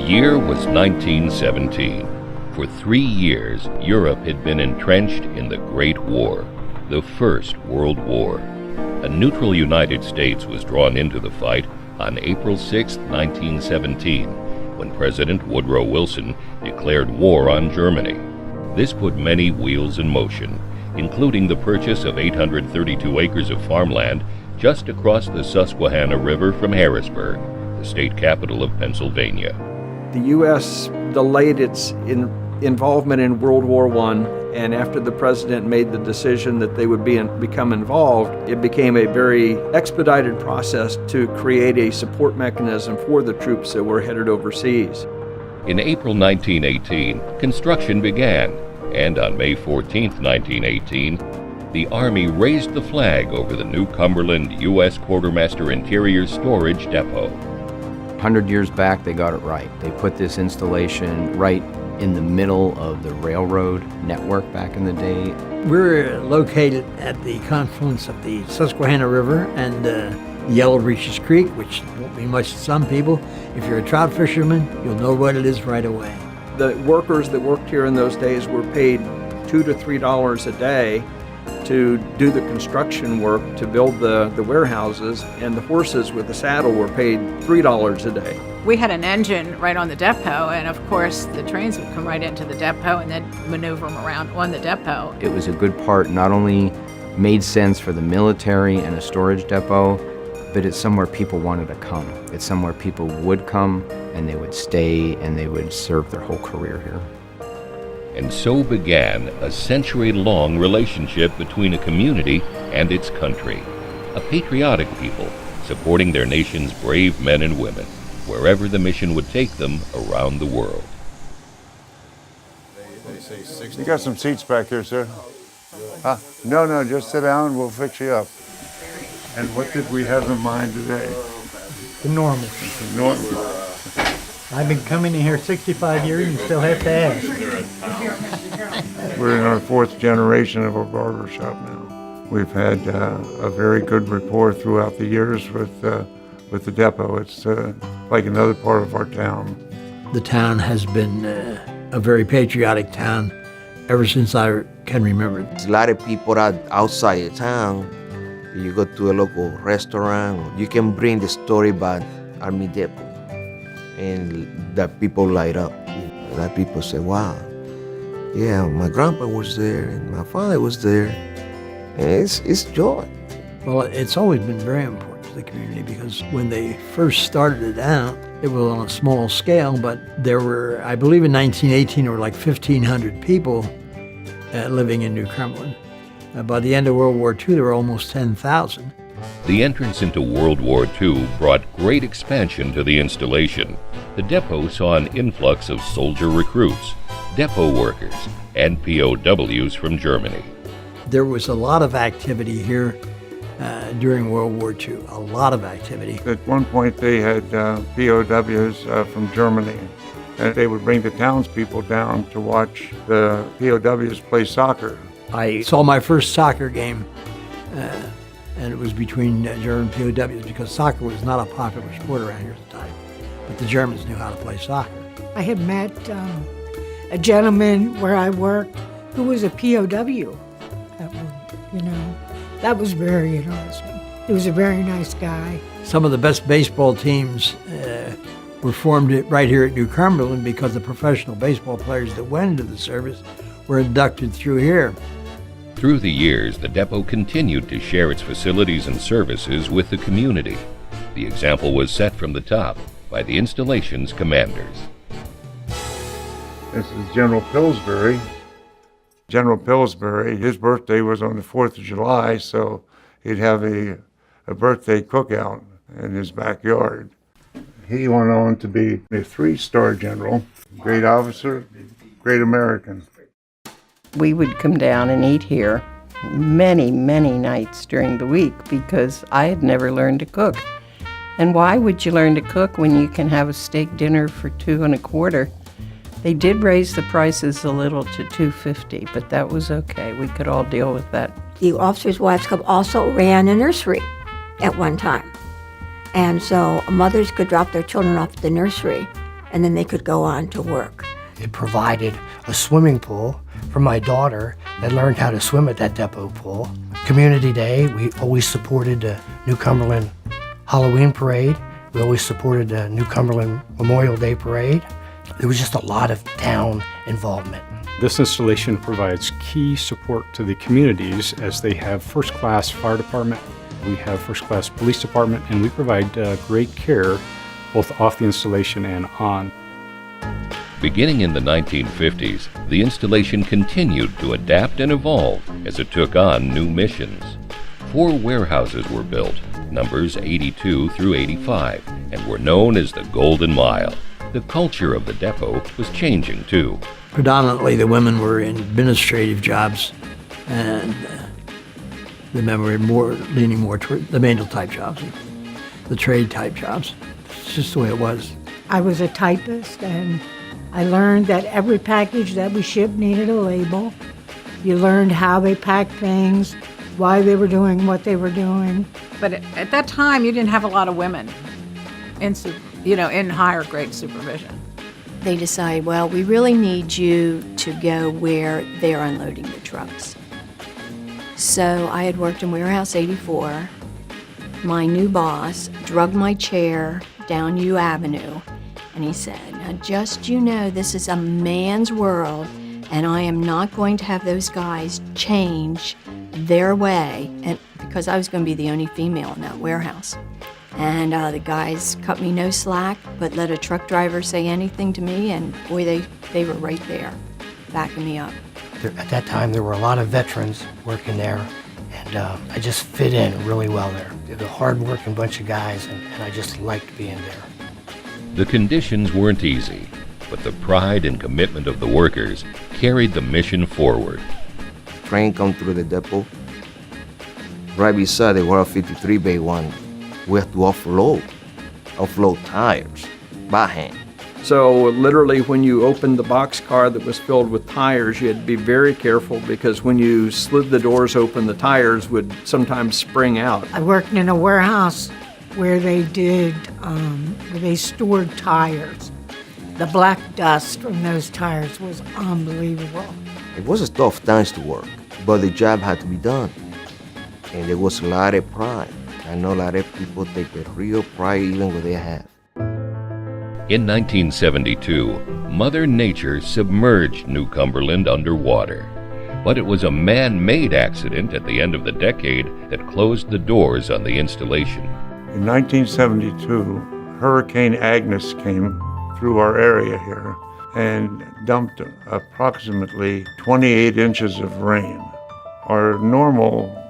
year was 1917. For 3 years, Europe had been entrenched in the Great War, the First World War. A neutral United States was drawn into the fight on April 6, 1917, when President Woodrow Wilson declared war on Germany. This put many wheels in motion, including the purchase of 832 acres of farmland just across the Susquehanna River from Harrisburg, the state capital of Pennsylvania. The U.S. delayed its involvement in World War I, and after the president made the decision that they would become involved, it became a very expedited process to create a support mechanism for the troops that were headed overseas. In April 1918, construction began, and on May 14, 1918, the Army raised the flag over the new Cumberland U.S. Quartermaster Interior Storage Depot. 100 years back, they got it right. They put this installation right in the middle of the railroad network back in the day. We're located at the confluence of the Susquehanna River and Yellow Reaches Creek, which won't be much to some people. If you're a trout fisherman, you'll know what it is right away. The workers that worked here in those days were paid $2 to $3 a day to do the construction work to build the warehouses, and the horses with the saddle were paid $3 a day. We had an engine right on the depot, and of course the trains would come right into the depot and then maneuver them around on the depot. It was a good part, not only made sense for the military and a storage depot, but it's somewhere people wanted to come. It's somewhere people would come and they would stay and they would serve their whole career here. And so began a century-long relationship between a community and its country, a patriotic people supporting their nation's brave men and women, wherever the mission would take them around the world. You got some seats back here, sir? Huh? No, just sit down and we'll fix you up. And what did we have in mind today? The normal. The normal. I've been coming in here 65 years and still have to ask. We're in our 4th generation of a barber shop now. We've had a very good rapport throughout the years with the depot. It's like another part of our town. The town has been a very patriotic town ever since I can remember. A lot of people are outside the town. You go to a local restaurant, you can bring the story about Army Depot, and the people light up. A lot of people say, wow, yeah, my grandpa was there and my father was there. And it's joy. Well, it's always been very important to the community because when they first started it out, it was on a small scale, but there were, I believe in 1918, there were like 1,500 people living in New Cumberland. By the end of World War II, there were almost 10,000. The entrance into World War II brought great expansion to the installation. The depot saw an influx of soldier recruits, depot workers, and POWs from Germany. There was a lot of activity here during World War II, a lot of activity. At one point, they had POWs from Germany, and they would bring the townspeople down to watch the POWs play soccer. I saw my first soccer game, and it was between German POWs because soccer was not a popular sport around here at the time, but the Germans knew how to play soccer. I had met a gentleman where I worked who was a POW. That was very interesting. He was a very nice guy. Some of the best baseball teams were formed right here at New Cumberland because the professional baseball players that went into the service were inducted through here. Through the years, the depot continued to share its facilities and services with the community. The example was set from the top by the installation's commanders. This is General Pillsbury. General Pillsbury, his birthday was on the 4th of July, so he'd have a birthday cookout in his backyard. He went on to be a 3-star general, great officer, great American. We would come down and eat here many, many nights during the week because I had never learned to cook. And why would you learn to cook when you can have a steak dinner for $2 25? They did raise the prices a little to $2.50, but that was okay. We could all deal with that. The Officers' Wives Club also ran a nursery at one time. And so mothers could drop their children off at the nursery and then they could go on to work. It provided a swimming pool for my daughter that learned how to swim at that depot pool. Community Day, we always supported the New Cumberland Halloween Parade. We always supported the New Cumberland Memorial Day Parade. There was just a lot of town involvement. This installation provides key support to the communities as they have first-class fire department, we have first-class police department, and we provide great care both off the installation and on. Beginning in the 1950s, the installation continued to adapt and evolve as it took on new missions. 4 warehouses were built, numbers 82 through 85, and were known as the Golden Mile. The culture of the depot was changing too. Predominantly, the women were in administrative jobs, and the men were leaning more toward the manual type jobs, the trade type jobs. It's just the way it was. I was a typist, and I learned that every package that we shipped needed a label. You learned how they packed things, why they were doing what they were doing. But at that time, you didn't have a lot of women in higher grade supervision. They decide, well, we really need you to go where they're unloading the trucks. So I had worked in Warehouse 84. My new boss drug my chair down U Avenue, and he said, now just this is a man's world, and I am not going to have those guys change their way, and because I was going to be the only female in that warehouse. And the guys cut me no slack, but let a truck driver say anything to me, and boy, they were right there, backing me up. At that time, there were a lot of veterans working there, and I just fit in really well there. They were a hard-working bunch of guys, and I just liked being there. The conditions weren't easy, but the pride and commitment of the workers carried the mission forward. Train come through the depot. Right beside the World 53 Bay 1, we have to offload tires by hand. So literally when you opened the boxcar that was filled with tires, you had to be very careful because when you slid the doors open, the tires would sometimes spring out. I worked in a warehouse where they stored tires. The black dust from those tires was unbelievable. It was a tough times to work, but the job had to be done. And there was a lot of pride. I know a lot of people take a real pride even what they have. In 1972, Mother Nature submerged New Cumberland underwater. But it was a man-made accident at the end of the decade that closed the doors on the installation. In 1972, Hurricane Agnes came through our area here and dumped approximately 28 inches of rain. Our normal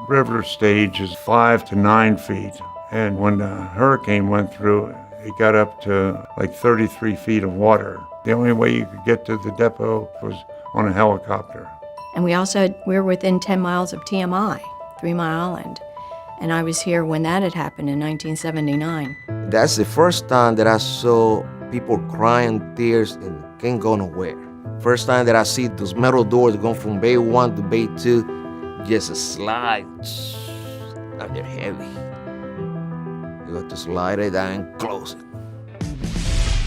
river stage is 5 to 9 feet, and when the hurricane went through, it got up to like 33 feet of water. The only way you could get to the depot was on a helicopter. And we were within 10 miles of TMI, 3 Mile Island. And I was here when that had happened in 1979. That's the first time that I saw people crying tears and can't go nowhere. First time that I see those metal doors going from Bay 1 to Bay 2, just a slide. And they're heavy. You got to slide it down and close it.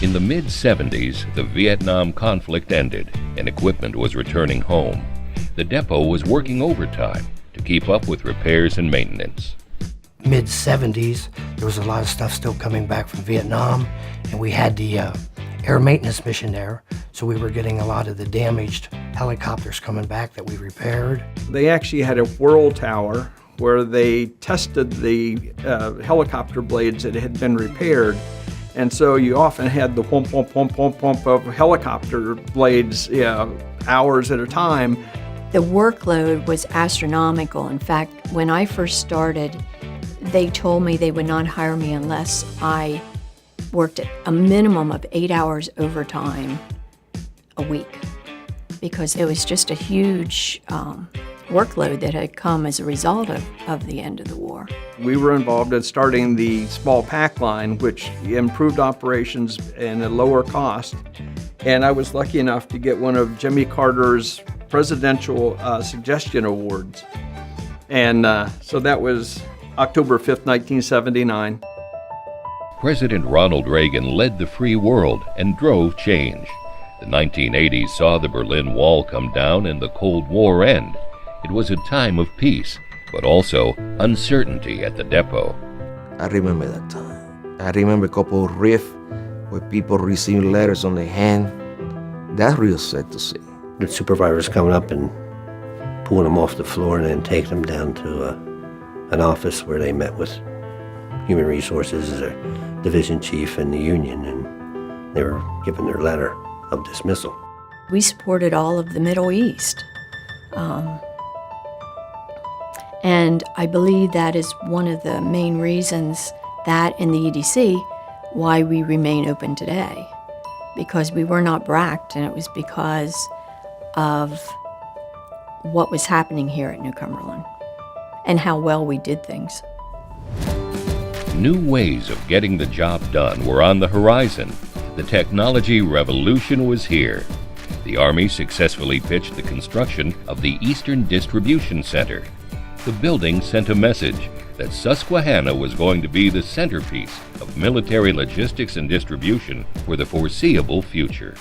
In the mid-70s, the Vietnam conflict ended and equipment was returning home. The depot was working overtime to keep up with repairs and maintenance. Mid-70s, there was a lot of stuff still coming back from Vietnam, and we had the air maintenance mission there, so we were getting a lot of the damaged helicopters coming back that we repaired. They actually had a whirl tower where they tested the helicopter blades that had been repaired. And so you often had the whomp, whomp, whomp, whomp, whomp of helicopter blades hours at a time. The workload was astronomical. In fact, when I first started, they told me they would not hire me unless I worked at a minimum of 8 hours overtime a week, because it was just a huge workload that had come as a result of the end of the war. We were involved in starting the small pack line, which improved operations and a lower cost. And I was lucky enough to get one of Jimmy Carter's Presidential Suggestion Awards. And so that was October 5th, 1979. President Ronald Reagan led the free world and drove change. The 1980s saw the Berlin Wall come down and the Cold War end. It was a time of peace, but also uncertainty at the depot. I remember that time. I remember a couple of rifts where people receiving letters on their hand. That's real sad to see. The supervisors coming up and pulling them off the floor and then taking them down to an office where they met with Human Resources, their division chief, and the union, and they were given their letter of dismissal. We supported all of the Middle East. And I believe that is one of the main reasons, that and the EDC, why we remain open today. Because we were not bracked, and it was because of what was happening here at New Cumberland and how well we did things. New ways of getting the job done were on the horizon. The technology revolution was here. The Army successfully pitched the construction of the Eastern Distribution Center. The building sent a message that Susquehanna was going to be the centerpiece of military logistics and distribution for the foreseeable future.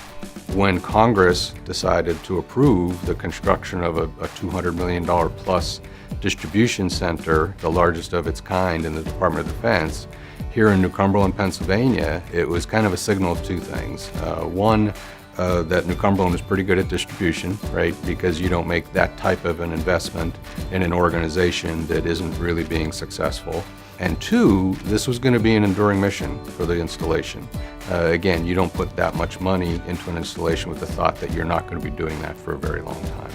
When Congress decided to approve the construction of a $200 million plus distribution center, the largest of its kind in the Department of Defense, here in New Cumberland, Pennsylvania, it was kind of a signal of two things. One, that New Cumberland is pretty good at distribution, right? Because you don't make that type of an investment in an organization that isn't really being successful. And two, this was going to be an enduring mission for the installation. Again, you don't put that much money into an installation with the thought that you're not going to be doing that for a very long time.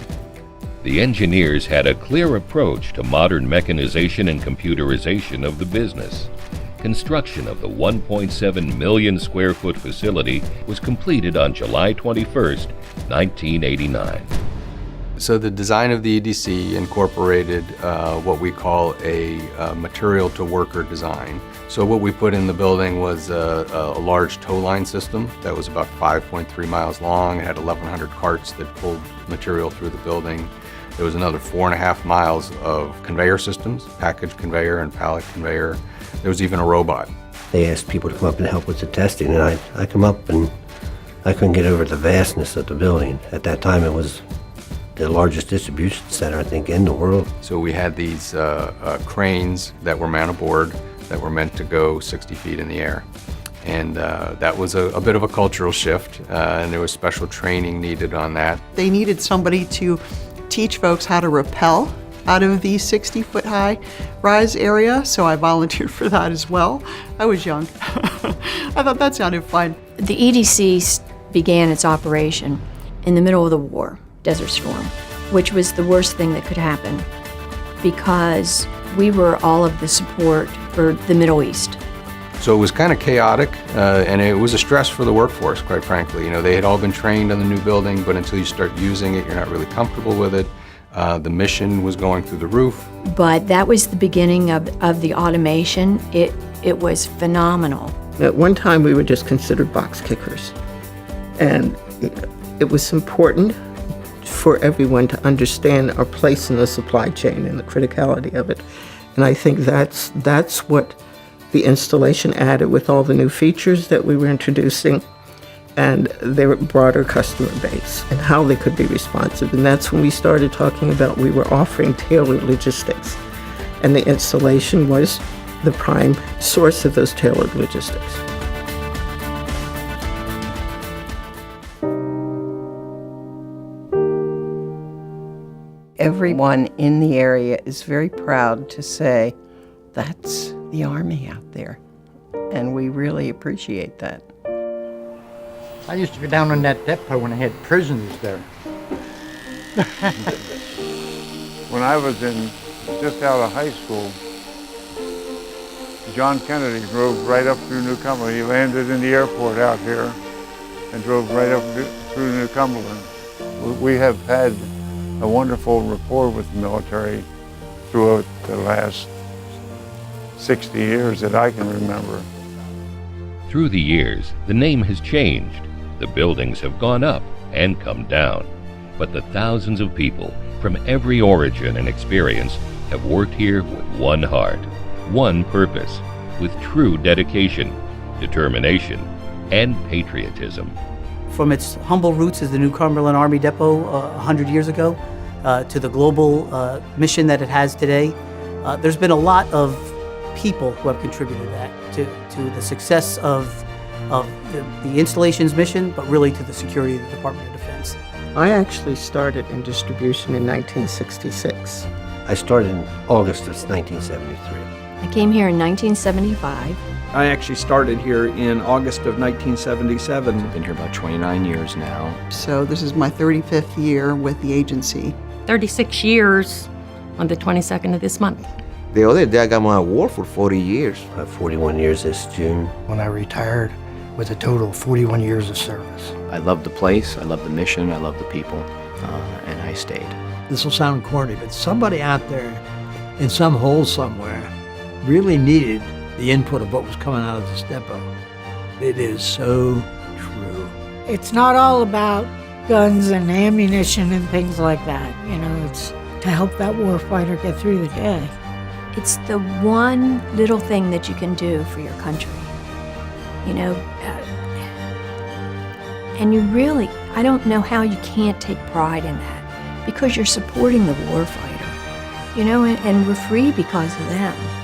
The engineers had a clear approach to modern mechanization and computerization of the business. Construction of the 1.7 million square foot facility was completed on July 21st, 1989. So the design of the EDC incorporated what we call a material to worker design. So what we put in the building was a large tow line system that was about 5.3 miles long. It had 1,100 carts that pulled material through the building. There was another 4.5 miles of conveyor systems, package conveyor and pallet conveyor. There was even a robot. They asked people to come up and help with the testing, and I come up and I couldn't get over the vastness of the building. At that time, it was the largest distribution center, I think, in the world. So we had these cranes that were man aboard that were meant to go 60 feet in the air. And that was a bit of a cultural shift, and there was special training needed on that. They needed somebody to teach folks how to rappel out of the 60-foot high rise area, so I volunteered for that as well. I was young. I thought that sounded fun. The EDC began its operation in the middle of the war, Desert Storm, which was the worst thing that could happen because we were all of the support for the Middle East. So it was kind of chaotic, and it was a stress for the workforce, quite frankly. You know, they had all been trained on the new building, but until you start using it, you're not really comfortable with it. The mission was going through the roof. But that was the beginning of the automation. It was phenomenal. At one time, we were just considered box kickers. And it was important for everyone to understand our place in the supply chain and the criticality of it. And I think that's what the installation added with all the new features that we were introducing and their broader customer base and how they could be responsive. And that's when we started talking about we were offering tailored logistics. And the installation was the prime source of those tailored logistics. Everyone in the area is very proud to say, that's the Army out there. And we really appreciate that. I used to go down on that depot when they had prisons there. When I was just out of high school, John Kennedy drove right up through New Cumberland. He landed in the airport out here and drove right up through New Cumberland. We have had a wonderful rapport with the military throughout the last 60 years that I can remember. Through the years, the name has changed. The buildings have gone up and come down. But the thousands of people from every origin and experience have worked here with one heart, one purpose, with true dedication determination, and patriotism. From its humble roots as the New Cumberland Army Depot 100 years ago to the global mission that it has today, there's been a lot of people who have contributed to the success of the installation's mission, but really to the security of the Department of Defense. I actually started in distribution in 1966. I started in August of 1973. I came here in 1975. I actually started here in August of 1977. I've been here about 29 years now. So this is my 35th year with the agency. 36 years on the 22nd of this month. The other day I got my award for 40 years. 41 years this June. When I retired with a total of 41 years of service. I love the place, I love the mission, I love the people, and I stayed. This will sound corny, but somebody out there in some hole somewhere really needed the input of what was coming out of this depot. It is so true. It's not all about guns and ammunition and things like that. You know, it's to help that warfighter get through the day. It's the one little thing that you can do for your country. You know, and you really, I don't know how you can't take pride in that, because you're supporting the warfighter, you know, and we're free because of them.